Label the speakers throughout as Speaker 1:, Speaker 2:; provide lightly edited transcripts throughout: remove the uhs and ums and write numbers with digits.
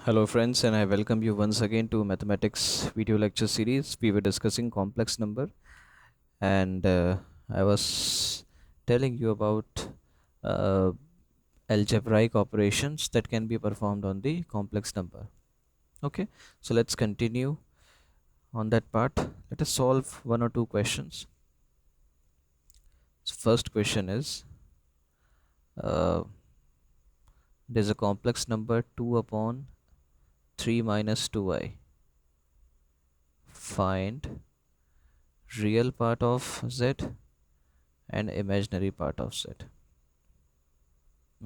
Speaker 1: Hello friends, and I welcome you once again to mathematics video lecture series. We were discussing complex number, and I was telling you about uh, algebraic operations that can be performed on the complex number. Okay, so let's continue on that part. Let us solve one or two questions. So first question is, uh, there's a complex number 2 upon 3 minus 2i. Find real part of z and imaginary part of z.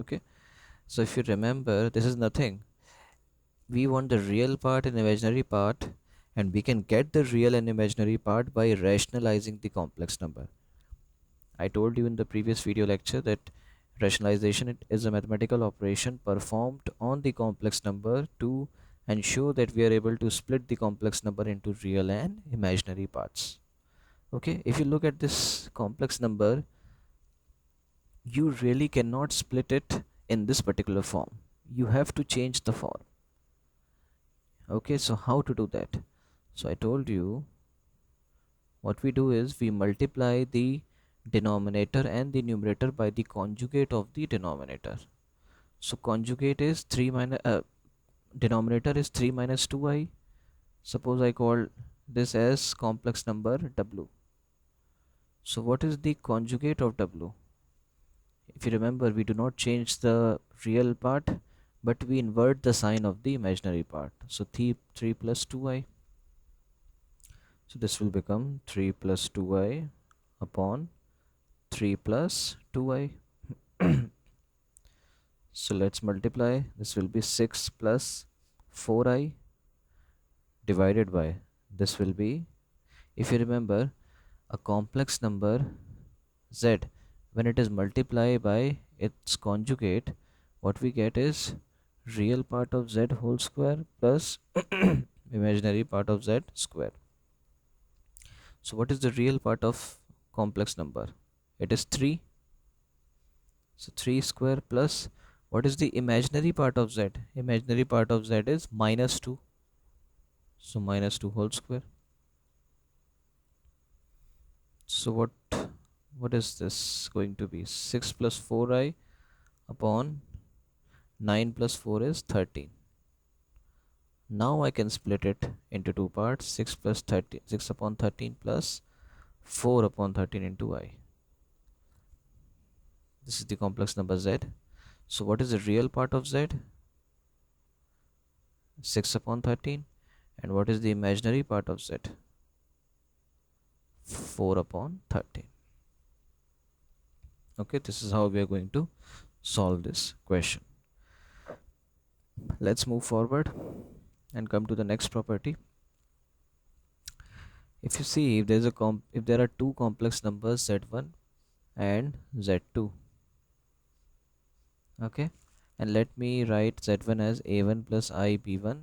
Speaker 1: Okay, so if you remember, this is nothing. We want the real part and imaginary part, and we can get the real and imaginary part by rationalizing the complex number. I told you in the previous video lecture that rationalization is a mathematical operation performed on the complex number to ensure that we are able to split the complex number into real and imaginary parts. Okay, if you look at this complex number, you really cannot split it in this particular form. You have to change the form. Okay, so how to do that? So I told you what we do is we multiply the denominator and the numerator by the conjugate of the denominator. So conjugate is 3 minus denominator is 3 minus 2i. Suppose I call this as complex number w. So what is the conjugate of w? If you remember, we do not change the real part, but we invert the sign of the imaginary part. So 3 plus 2i. So this will become 3 plus 2i upon 3 plus 2i. So let's multiply. This will be 6 plus 4i divided by, this will be, if you remember, a complex number z, when it is multiplied by its conjugate, what we get is real part of z whole square plus imaginary part of z square. So what is the real part of complex number? It is 3. So 3 square plus, what is the imaginary part of z? Imaginary part of z is minus 2. So minus 2 whole square. So what is this going to be? 6 plus 4i upon 9 plus 4 is 13. Now I can split it into two parts. 6 plus 30, 6 upon 13 plus 4 upon 13 into I. This is the complex number z. So what is the real part of z? 6 upon 13. And what is the imaginary part of z? 4 upon 13. Okay, this is how we are going to solve this question. Let's move forward and come to the next property. If you see, if there are two complex numbers z1 and z2, okay, and let me write z1 as a1 plus ib1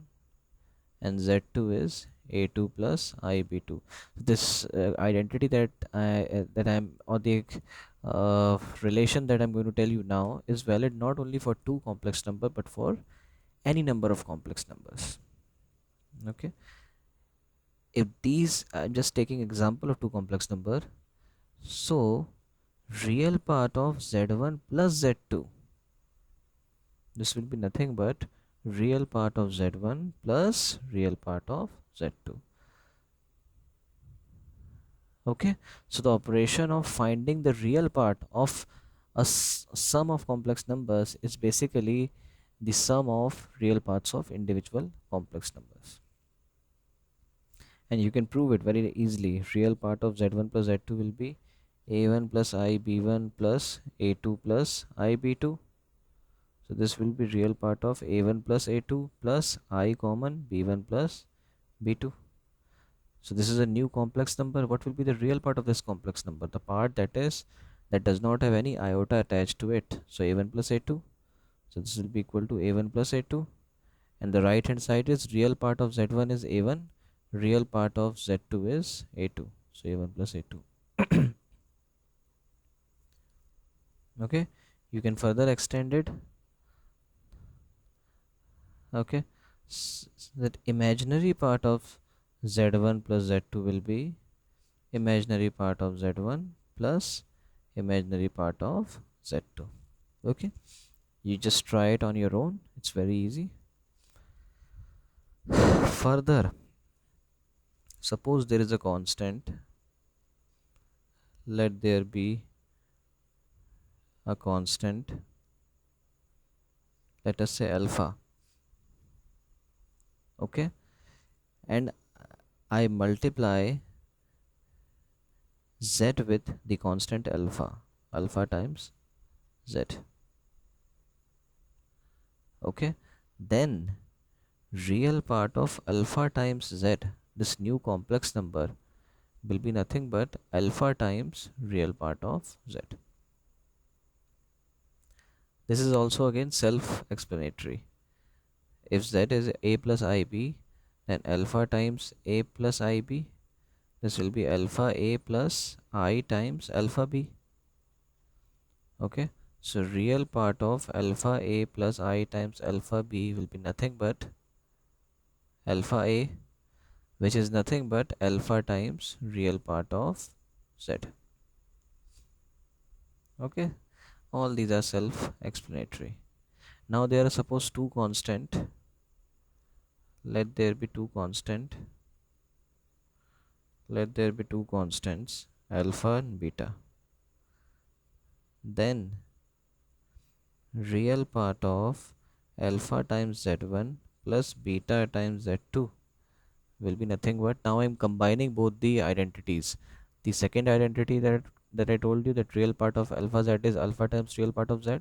Speaker 1: and z2 is a2 plus ib2. This identity that I'm, or the relation that I'm going to tell you now is valid not only for two complex number but for any number of complex numbers. Okay, if these, I'm just taking example of two complex number, so real part of z1 plus z2, this will be nothing but real part of z1 plus real part of z2. Okay, so the operation of finding the real part of a sum of complex numbers is basically the sum of real parts of individual complex numbers, and you can prove it very easily. Real part of z1 plus z2 will be a1 plus ib1 plus a2 plus ib2. So this will be real part of a1 plus a2 plus I common b1 plus b2. So this is a new complex number. What will be the real part of this complex number? The part that does not have any iota attached to it. So a1 plus a2. So this will be equal to a1 plus a2. And the right hand side is real part of z1 is a1. Real part of z2 is a2. So a1 plus a2. Okay, you can further extend it. Okay, That imaginary part of z1 plus z2 will be imaginary part of z1 plus imaginary part of z2. Okay, you just try it on your own, it's very easy. Further, suppose there is a constant, let there be a constant, let us say alpha. Okay, and I multiply z with the constant alpha, alpha times z. Okay, then real part of alpha times z, this new complex number, will be nothing but alpha times real part of z. This is also again self-explanatory. If z is a plus ib, then alpha times a plus ib, this will be alpha a plus I times alpha b. Okay, so real part of alpha a plus I times alpha b will be nothing but alpha a, which is nothing but alpha times real part of z. Okay, all these are self-explanatory. Now there are suppose two constant, let there be two constant, let there be two constants alpha and beta. Then real part of alpha times z1 plus beta times z2 will be nothing but, now I'm combining both the identities. The second identity that I told you, that real part of alpha z is alpha times real part of z,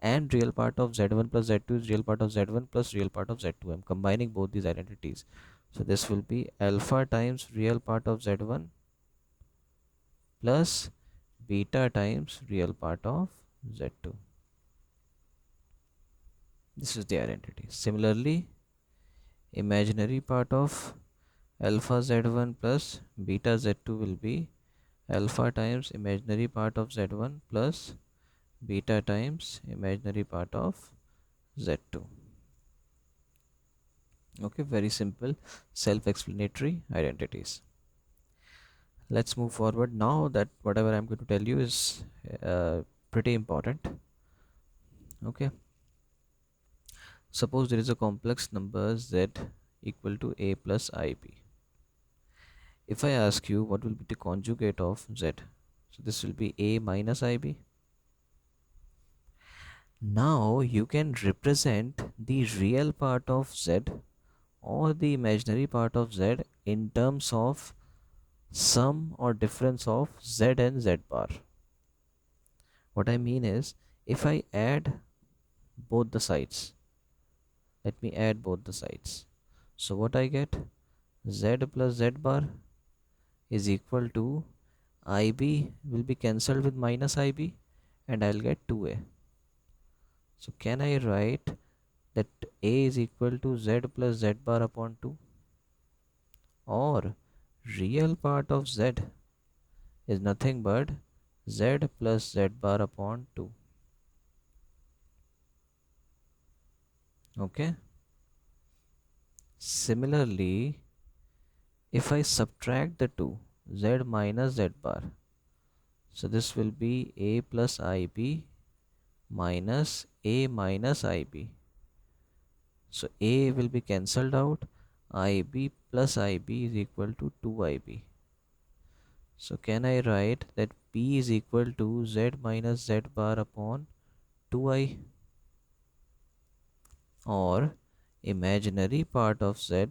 Speaker 1: and real part of z1 plus z2 is real part of z1 plus real part of z2. I'm combining both these identities, so this will be alpha times real part of z1 plus beta times real part of z2. This is the identity. Similarly, imaginary part of alpha z1 plus beta z2 will be alpha times imaginary part of z1 plus beta times imaginary part of z2. Okay, very simple self-explanatory identities. Let's move forward now, that whatever I'm going to tell you is pretty important. Okay, suppose there is a complex number z equal to a plus ib. If I ask you what will be the conjugate of z, so this will be a minus ib. Now you can represent the real part of z or the imaginary part of z in terms of sum or difference of z and z bar. What I mean is, if I add both the sides, let me add both the sides. So what I get, z plus z bar is equal to ib will be cancelled with minus ib and I'll get 2a. So can I write that a is equal to z plus z bar upon 2, or real part of z is nothing but z plus z bar upon 2. Okay, similarly, if I subtract the two, z minus z bar, so this will be a plus ib minus a minus ib. So a will be cancelled out, ib plus ib is equal to 2ib. So can I write that p is equal to z minus z bar upon 2i, or imaginary part of z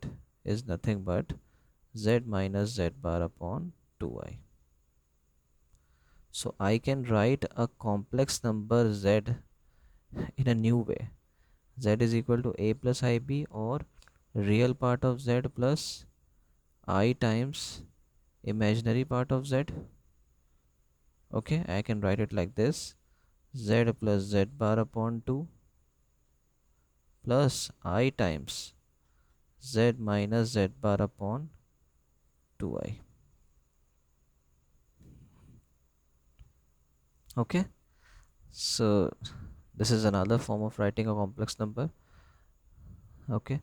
Speaker 1: is nothing but z minus z bar upon 2i. So I can write a complex number z in a new way. Z is equal to a plus ib, or real part of z plus I times imaginary part of z. Okay, I can write it like this: z plus z bar upon 2 plus I times z minus z bar upon 2i. Okay, so this is another form of writing a complex number. Okay,